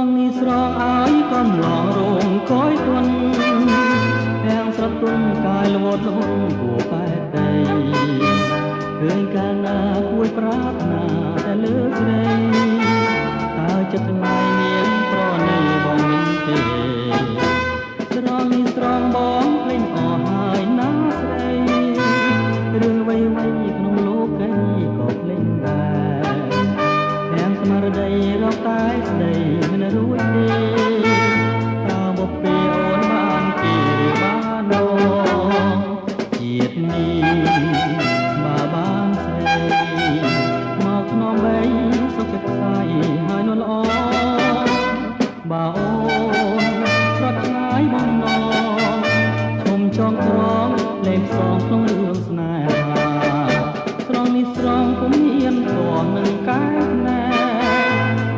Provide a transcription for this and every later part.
ងនេះស្រងឲ្យកំឡងរងកយទន់ទាំងស្រទុនកាយលវត់លន់គួរបែកដីឃើញកាលណាគួយប្រាថ្នាតែលើស្រីតើចិត្តថ្លៃនាងប្រណីបងមិនទេស្រងនេះស្រងបងភ្លេងអស់ហើយណាស្រីរឿងវ័យក្នុងលោកកៃក៏ភ្លេងដែរទាំងស្មារតីរកតែស្ដីមិនរួចទេតើមកពេលអូនបានពីបានណជាតិនេះបើបានស្រីមកក្នុងបីសុខចិត្តខ្សែហើយនោះល្អបើអូនស្រត់ឆ្ងាយបំណងឈុំចងក្រងលេងផ្សងក្នុងរឿងស្នេហាស្រងនេះស្រងពុំមានធម៌នឹងកែណែ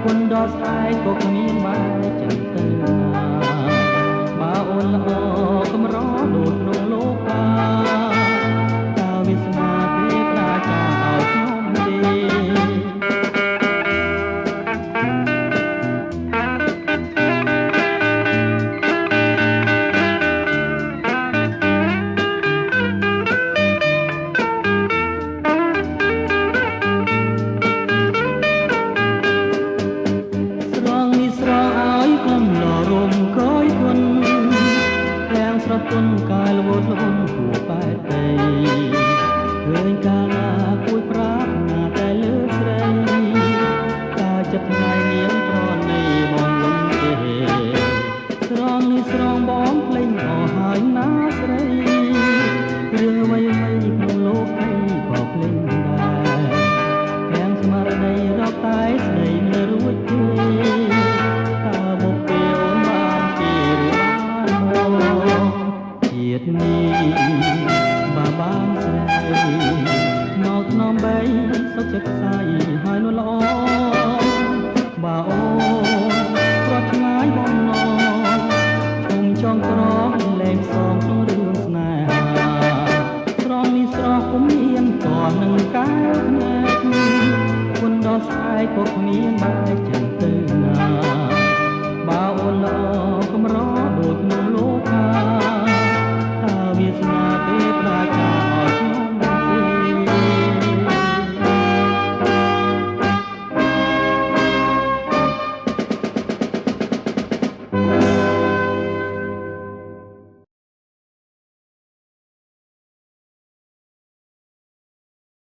គុណដល់ស្អែកក៏គ្មានបែកចឹងទៅណាបើអូនល្អកម្រដូចក្នុងលោកកាតើវាសនាទេផ្ដាចាឲ្យខ្ញុំទេទុនកាយលវត់លន់គួរបែកដីឃើញកាលណាគួយប្រាថ្នាតែលើស្រីតើចិត្តថ្ងៃនាងប្រណីបងលំទេស្រងនេះស្រងបងភ្លេងអស់ហើយណាស្រីរឿងអ្វីក្នុងលោកឯងក៏ភ្លេងដែរទាំងស្មារតីរកតែស្ដីមិនរួចទេតើមកពេលអូនបានពីឬបានមកជាតិនេះបើបានស្រីមកក្នុងបីសុខចិត្តខ្សែហើយនោះល្អបើអូនប្រត់ឆ្ងាយបំណងជុំចង់ក្រលែងផ្សងក្នុងរឿងស្នេហាស្រងនេះស្រស់ពុំមានតនឹងកែណែគុណដល់ស្អែកក៏គ្មាន